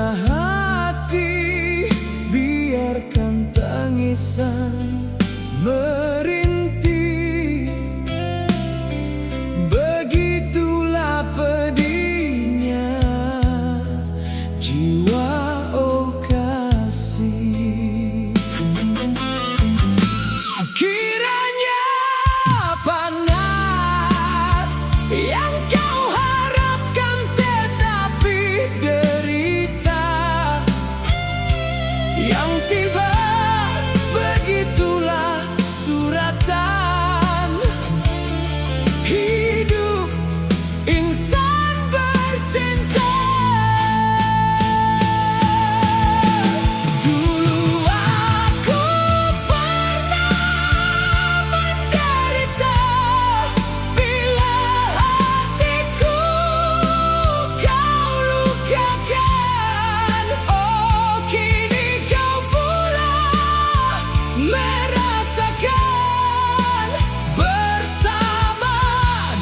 Bila hati biarkan tangisan merintih, begitulah pedihnya jiwa, oh kasih. Kiranya panas yang kau harapkan, tetapi derita yang tiba, begitulah suratan hidup insan bercinta. Dulu aku pernah menderita bila hatiku kau lukakan. Oh, kini kau pula merasakan bersama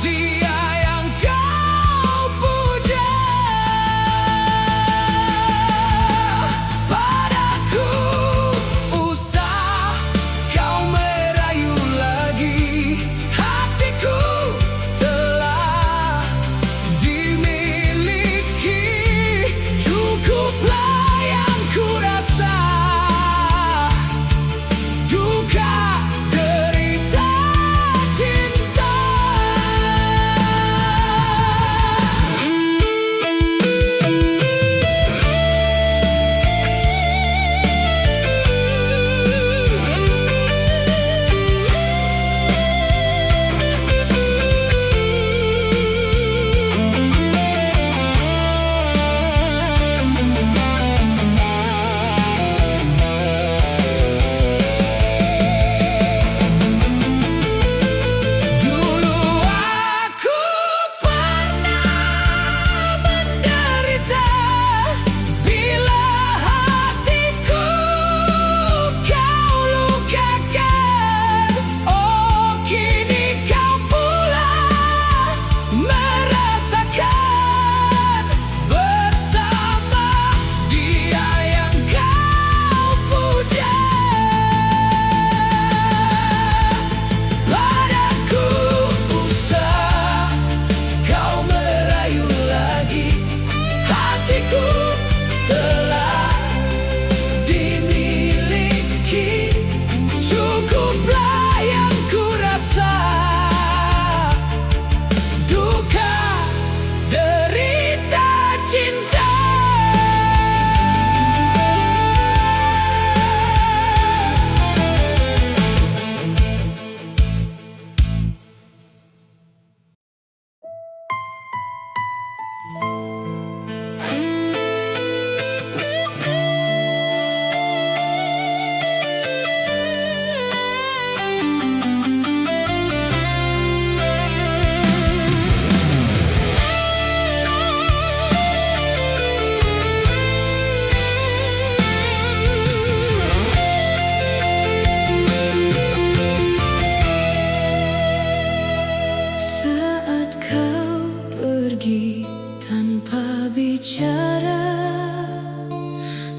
dia yang kau puja. Padaku usah kau merayu lagi, hatiku telah dimiliki. Cukuplah yang kurasa, duka derita cinta. Dulu aku pernah menderita bila hatiku kau lukakan. Oh, kini kau pula merasakan bersama dia yang kau puja. Padaku usah kau merayu lagi, hatiku telah dimiliki. Cukuplah yang kurasa, duka derita cinta. Saat kau pergi tanpa bicara,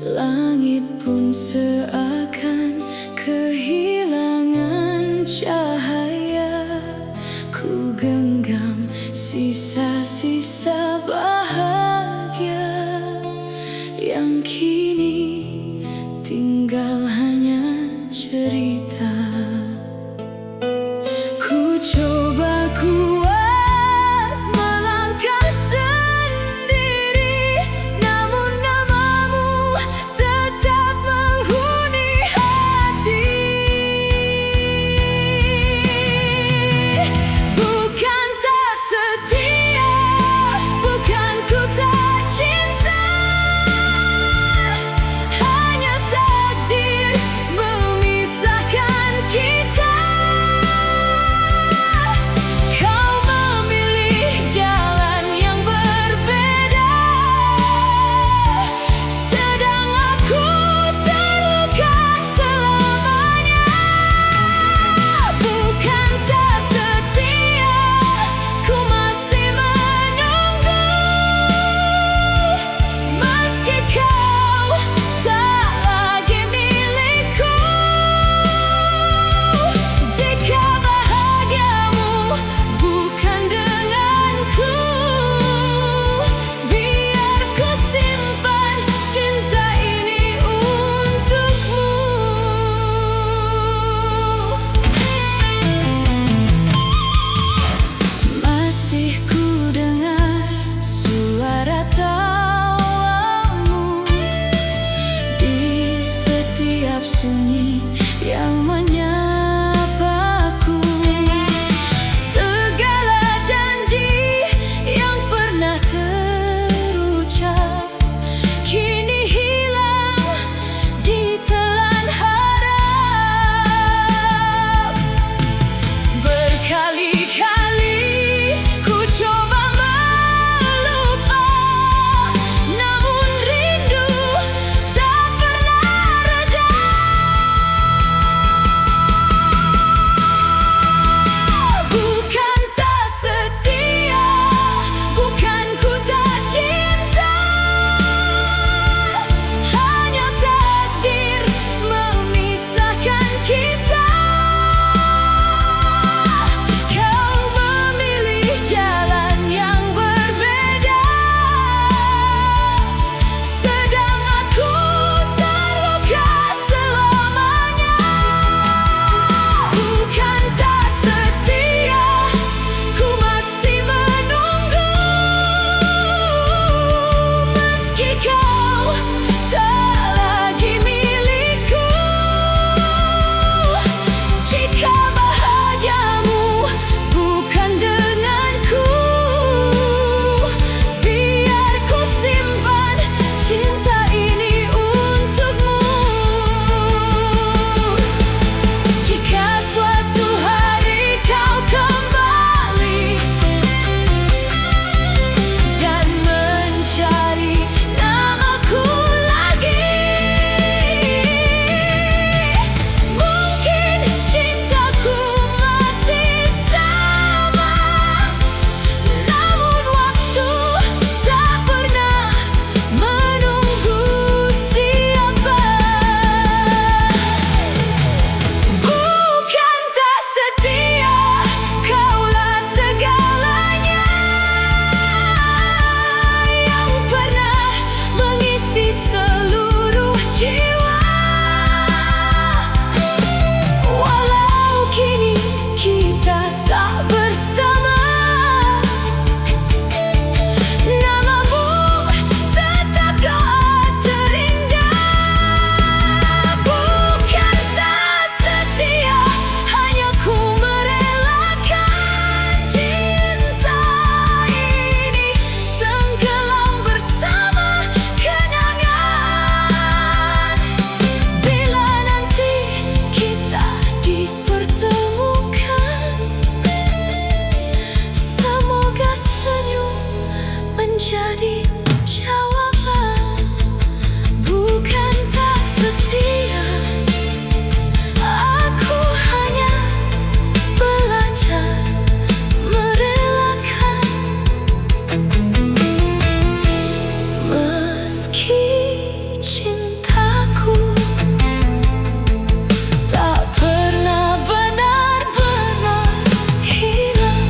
langit pun seakan kehilangan cahaya. Ku genggam sisa-sisa bahagia yang kini tinggal hanya cerita. Ku coba kuat melangkah sendiri, namun namamu tetap menghuni hati. Bukan tak setia, bukan ku tak cinta, sunyi yang menyapaku. Segala janji yang pernah terucap kini hilang ditelan harap. Berkali-kali ku coba melupa, namun rindu tak pernah reda. Bukan tak setia, bukan ku tak cinta, hanya takdir memisahkan kita. Kau memilih jalan yang berbeda, sedang aku terluka selamanya. Bukan tak setia, ku masih menunggu, meski kau tak lagi milikku. Jika bahagiamu bukan denganku, biar ku simpan cinta ini untukmu. Jika suatu hari kau kembali dan mencari namaku lagi, mungkin cintaku masih sama, namun waktu tak pernah menunggu siapa. Bukan tak setia, kaulah segalanya yang pernah mengisi seluruh jiwa. Walau kini kita tak bersama, namamu tetap doa terindah. Bukan tak setia, hanya ku merelakan cinta ini tenggelam bersama kenangan. Bila nanti kita dipertemukan, semoga senyum menjadi jawaban. Bukan tak setia, aku hanya belajar merelakan. Meski cintaku tak pernah benar-benar hilang.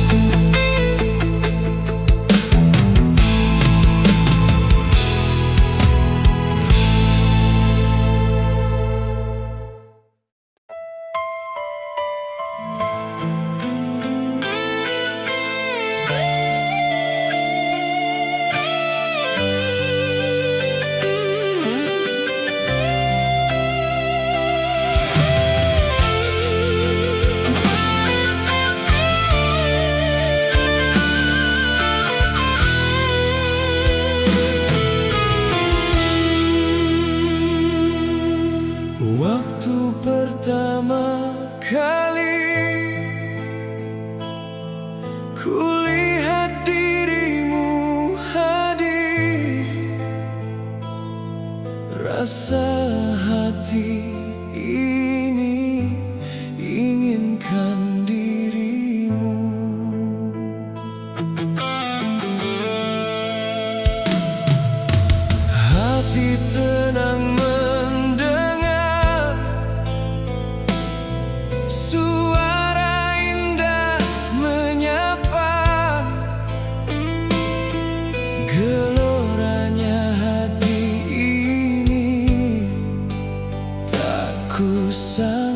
Waktu pertama kali kulihat dirimu hadir, rasa hati ini inginkan dirimu. Hati tenang mendengar suara indah menyapa, geloranya hati ini tak kusangka.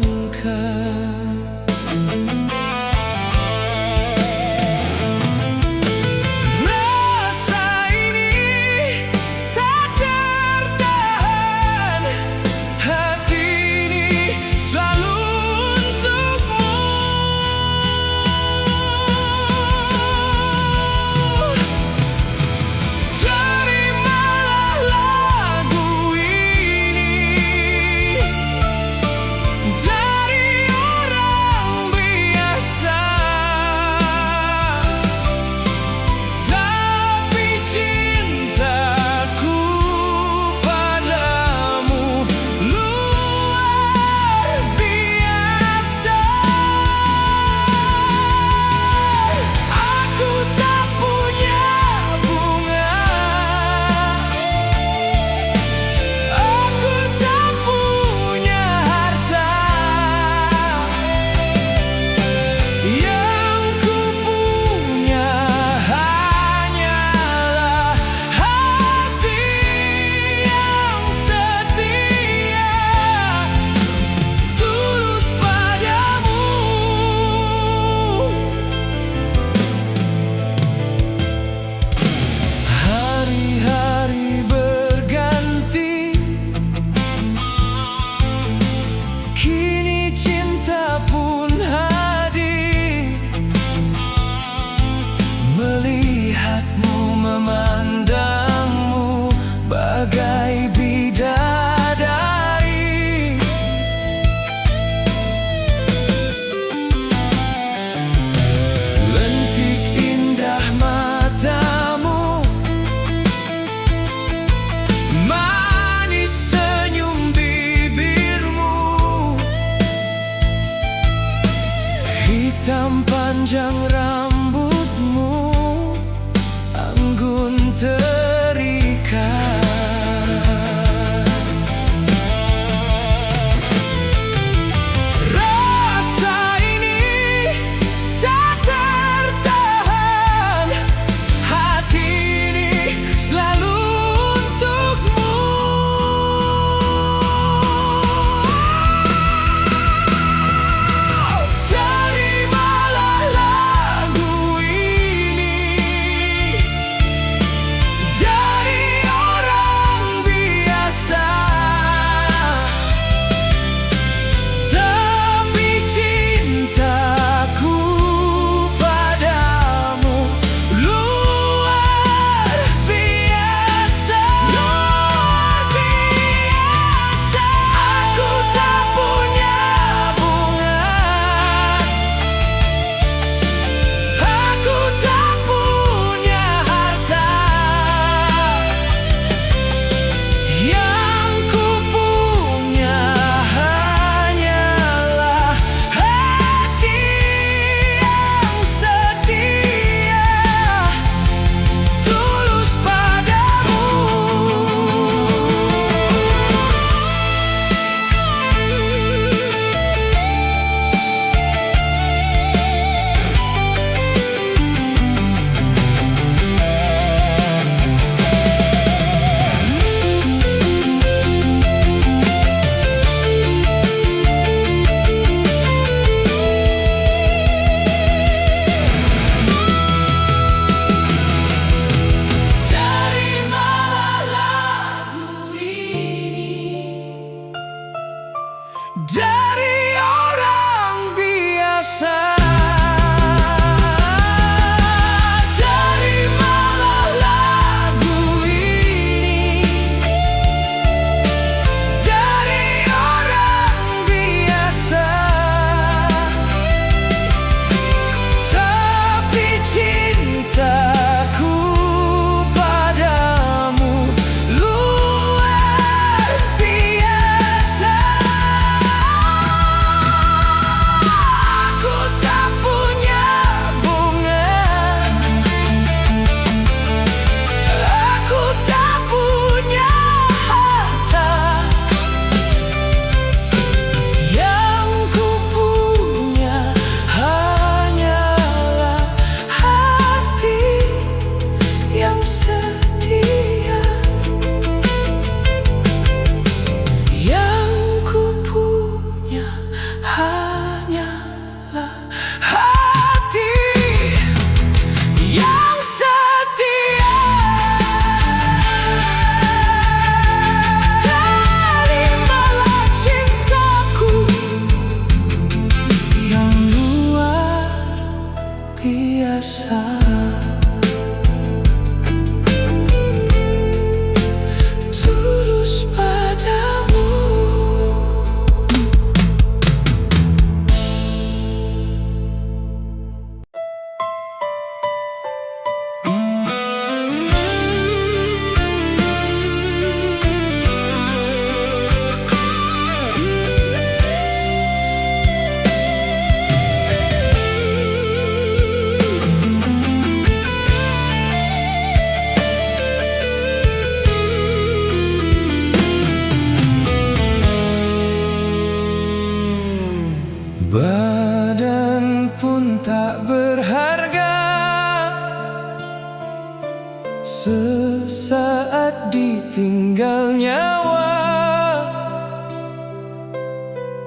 tinggal nyawa.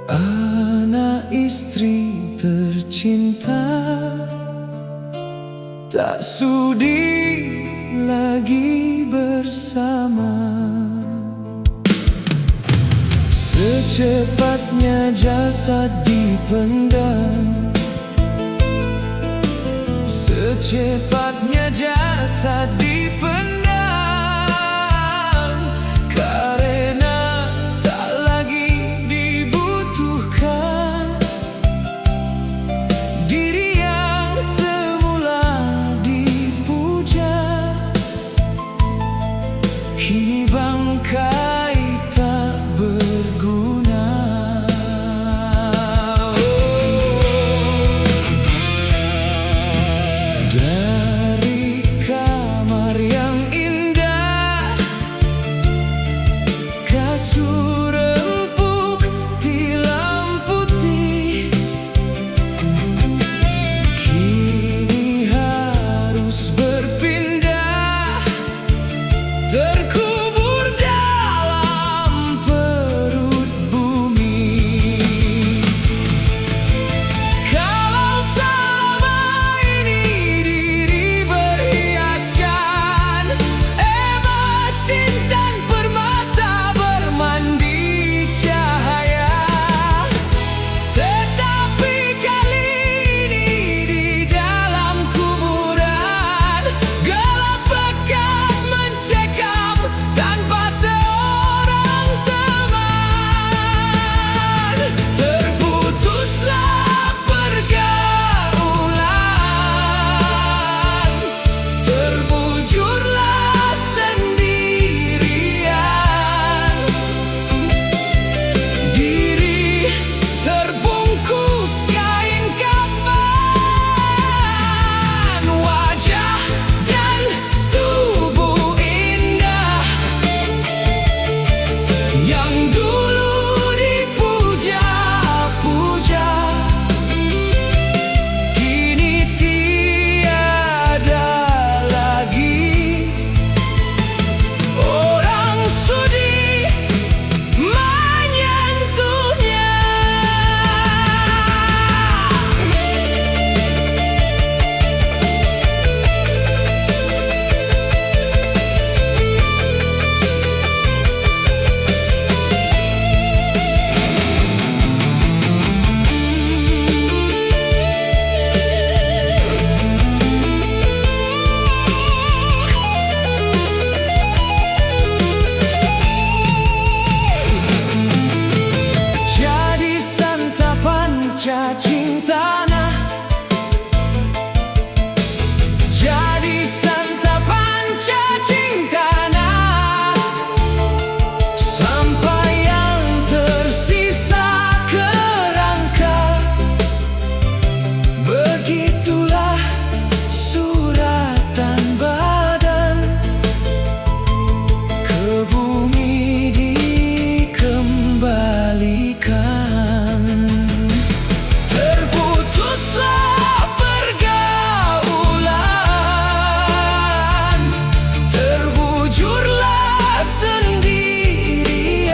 Anak istri tercinta tak sudi lagi bersama. Secepatnya jasad dipendam, secepatnya jasad dipendam, karena tak lagi dibutuhkan. Diri yang semula dipuja kini bangkai tak berguna. Dari kamar yang indah, kasur empuk tilam putih, kini harus berpindah, terkubur dalam perut bumi. Kalau selama ini diri berhiaskan emas, intan, permata, bermandi cahaya, tetapi kali ini di dalam kuburan gelap pekat mencekam tanpa seorang teman. Terputuslah pergaulan, terbujurlah sendirian. Diri terbungkus kain kafan, wajah dan tubuh indah yang dulu dipuja-puja kini tiada lagi. Orang sudi menyentuhnya. Jadi santapan cacing tanah, jadi santapan cacing tanah, sampai yang tersisa kerangka. Begitulah suratan badan ke bumi dikembalikan. Terputuslah pergaulan, terbujurlah sendirian.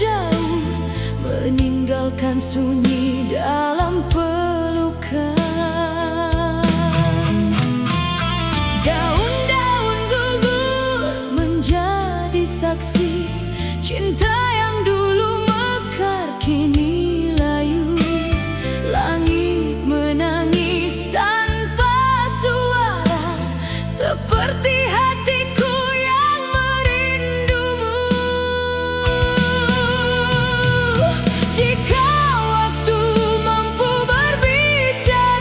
menjauh, meninggalkan sunyi dalam pelukan. Daun-daun gugur menjadi saksi cinta yang dulu mekar kini layu. Langit menangis tanpa suara, seperti hatiku yang merindumu. Jika waktu mampu berbicara,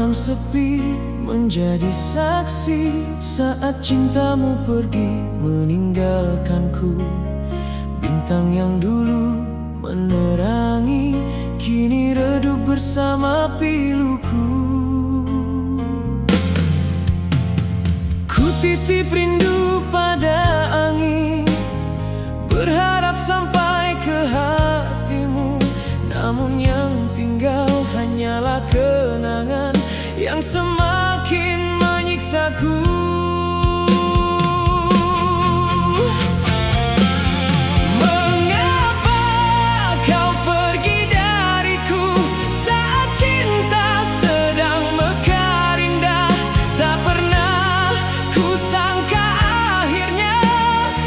malam sepi menjadi saksi saat cintamu pergi meninggalkanku. Bintang yang dulu menerangi kini redup bersama piluku. Ku titip rindu pada angin, berharap sampai ke hatimu. Namun yang tinggal hanyalah kenangan yang semakin menyiksaku. Mengapa kau pergi dariku saat cinta sedang mekar indah? Tak pernah ku sangka akhirnya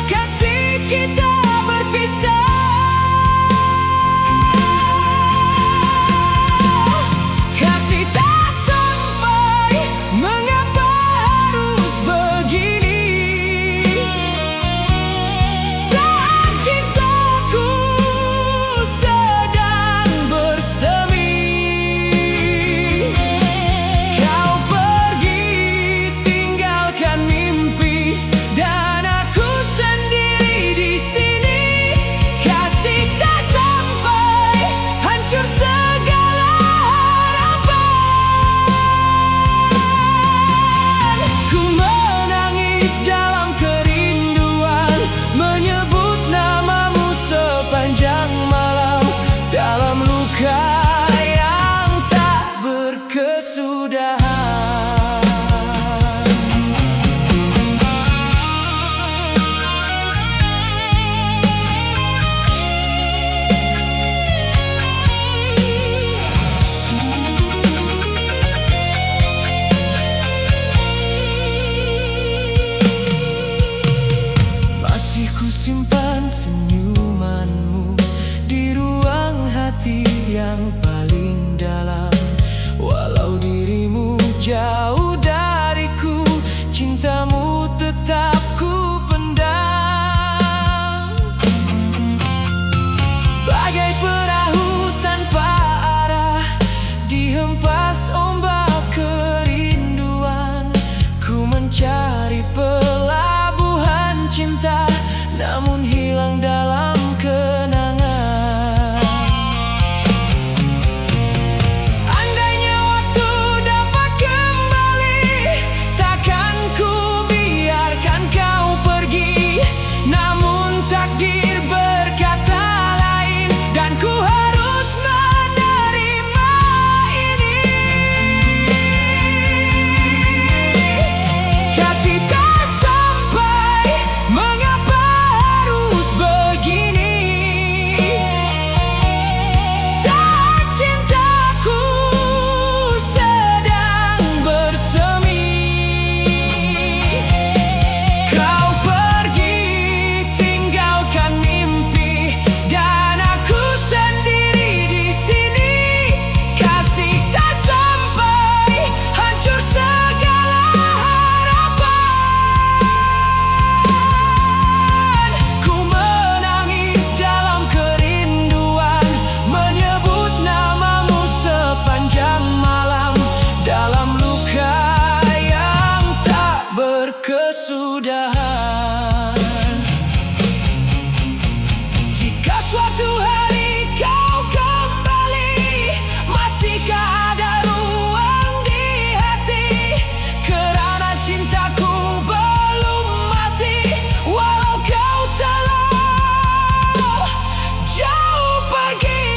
kasih kita berpisah. Simpan senyumanmu di ruang hati yang paling dalam. Walau dirimu jauh dariku, cintamu tetap ku pendam. Bagai perahu tanpa arah dihempas ombak kerinduan, ku mencari pelabuhan cinta, namun hilang dalam kenangan. Andainya waktu dapat kembali, takkan ku biarkan kau pergi. Namun takdir berkata lain, dan ku harus menerima ini. Kasih tak sampai, mengapa kesudahan? Jika suatu hari kau kembali, masihkah ada ruang di hati? Kerana cintaku belum mati, walau kau telah jauh pergi.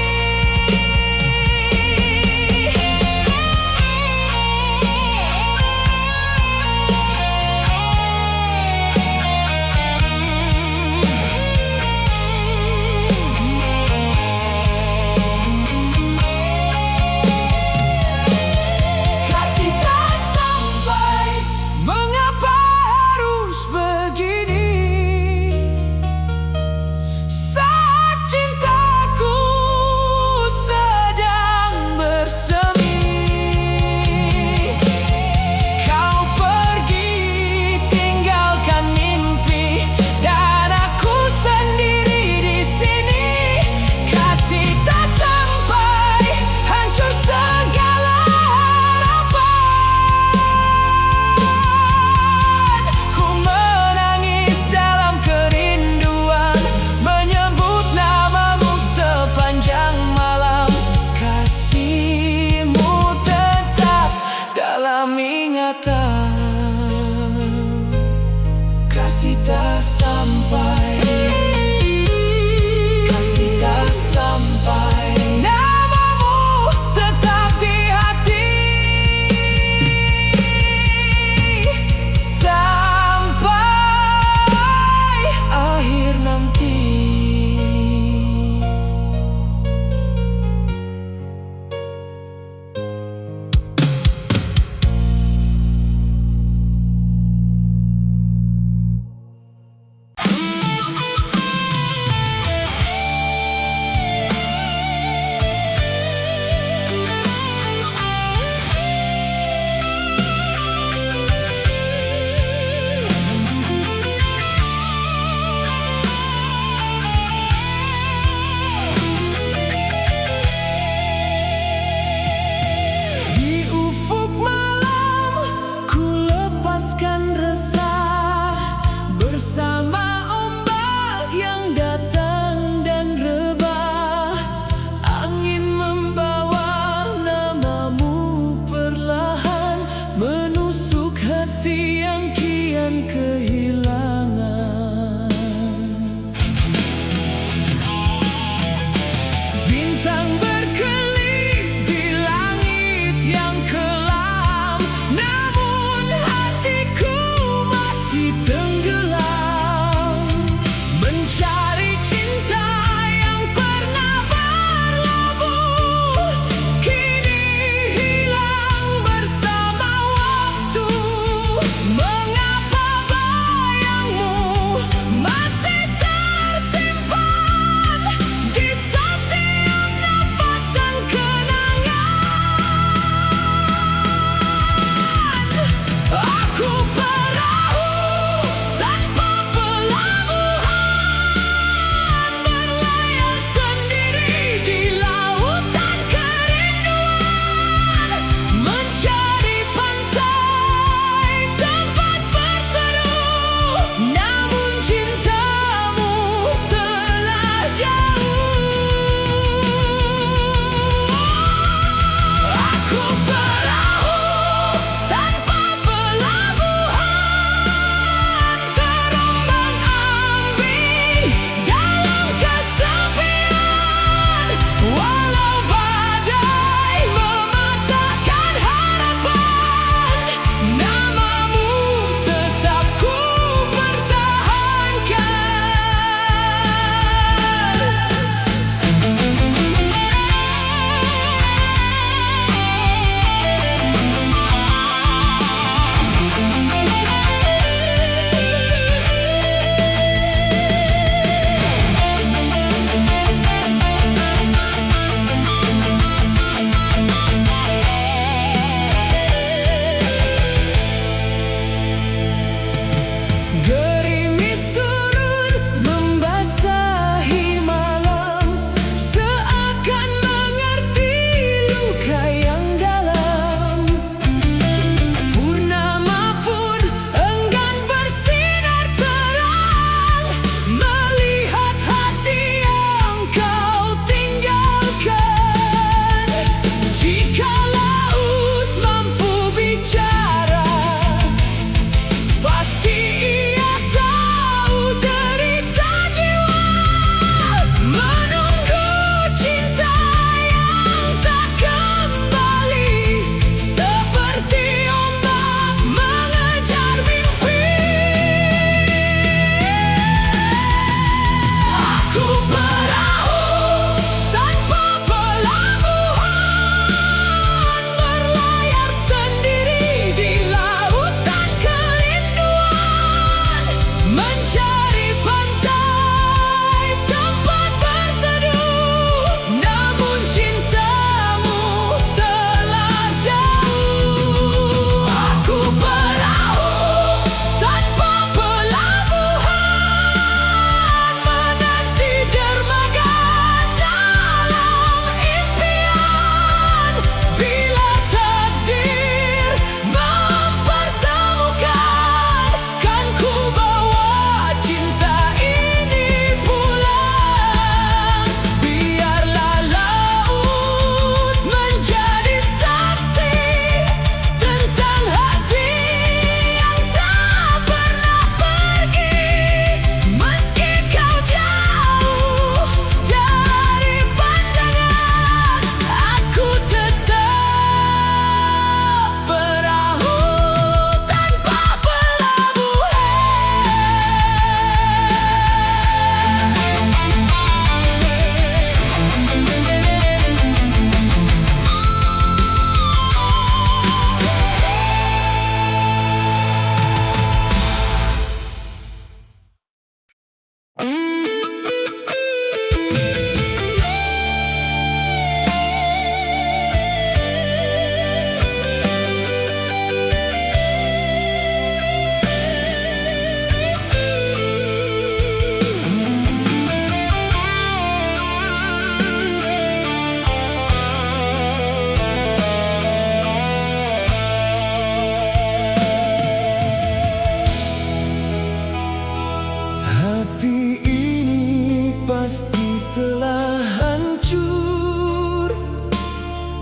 pasti telah hancur.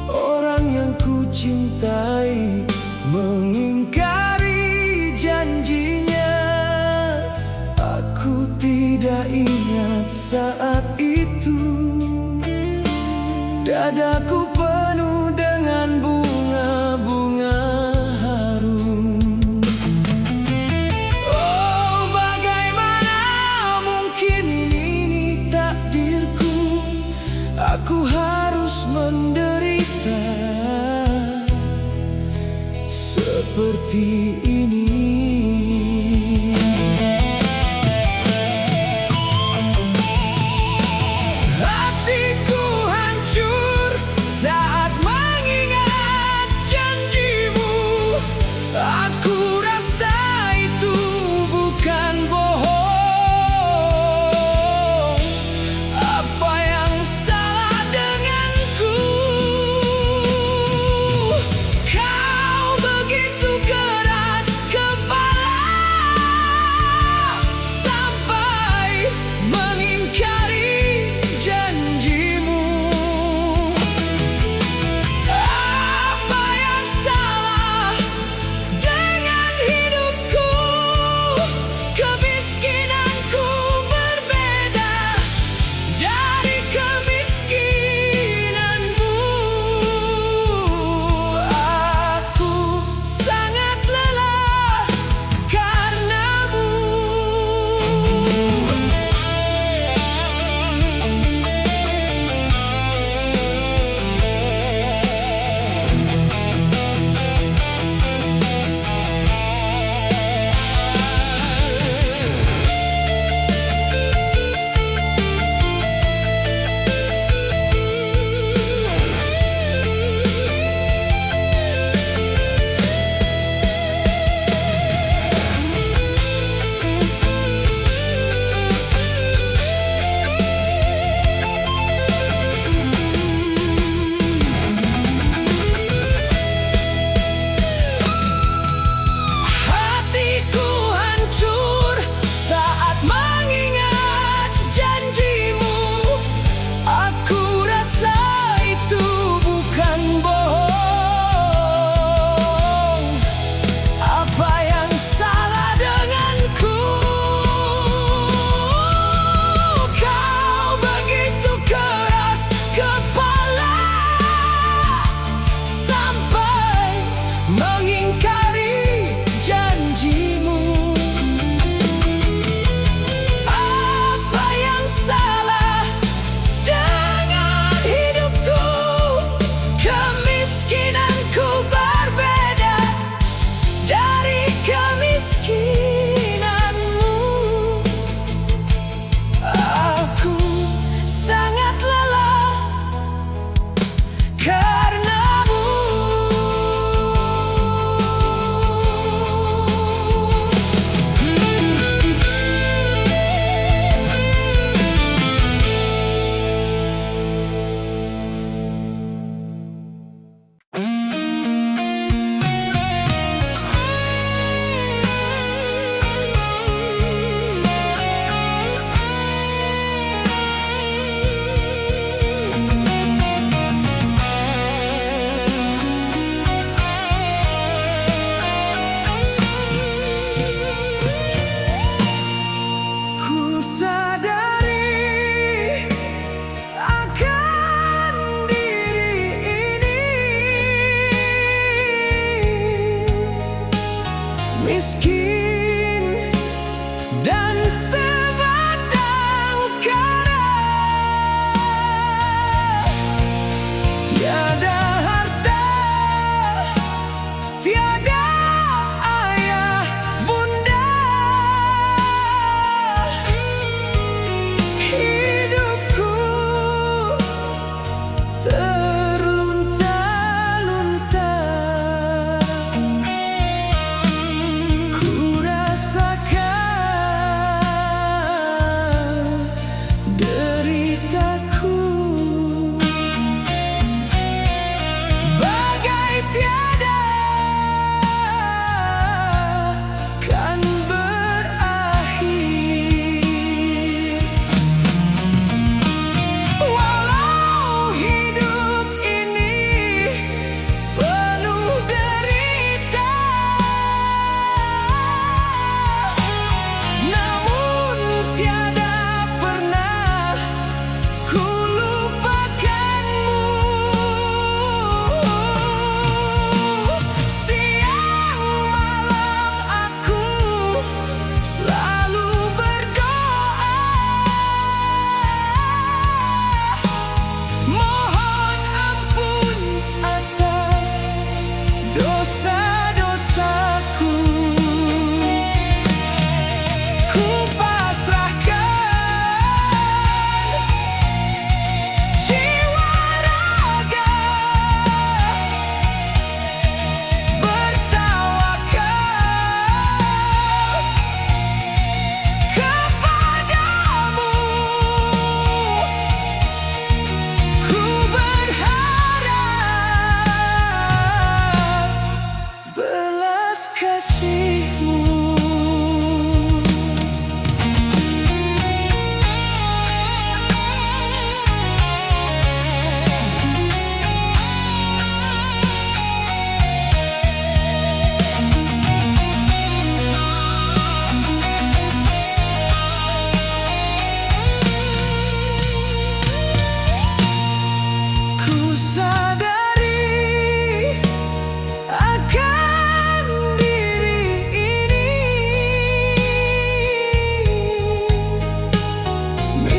Orang yang ku cintai mengingkari janjinya. Aku tidak ingat saat itu. Dadaku penuh dengan bunga-bunga harum. Oh, bagaimana mungkin ini takdirku. Aku harus menderita seperti ini.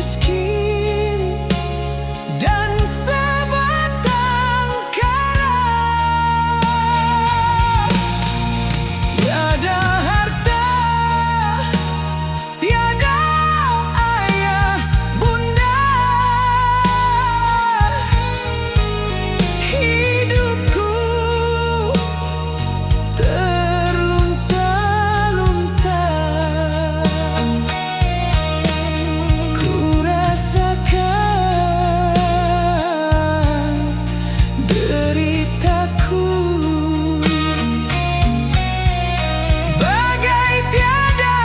miskin dan sebatang kara. Tiada harta, tiada ayah bunda, hidupku terlunta-lunta. Ku rasakan deritaku, bagai tiada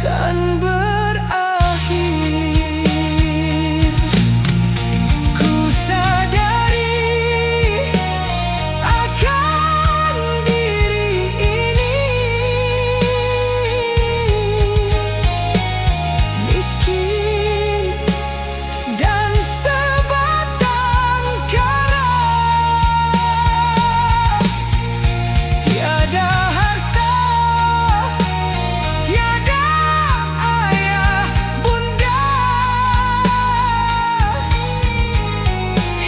kan berakhir. Ku sadari akan diri ini, miskin dan sebatang kara. Tiada harta, tiada ayah bunda,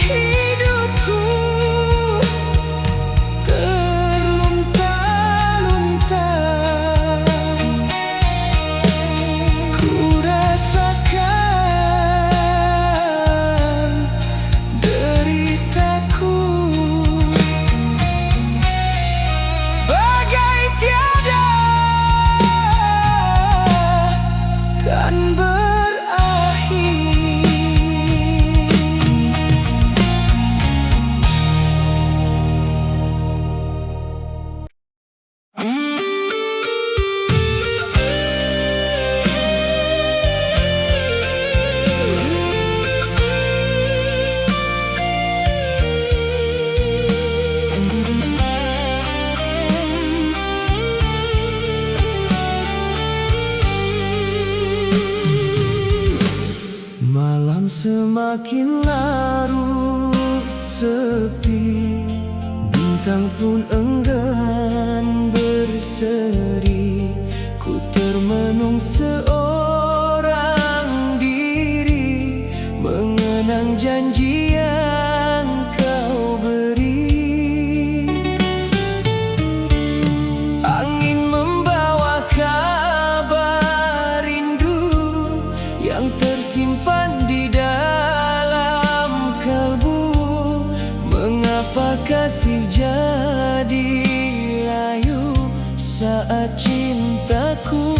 hidupku terlunta-lunta. Ku rasakan deritaku, bagai tiada kan berakhir. Malam semakin larut sepi, bintang pun enggan berseri. Ku termenung seorang diri, mengenang janji yang kau beri. Angin membawa kabar rindu yang tersimpan di dalam kalbu. Mengapa kasih jadi layu saat cintaku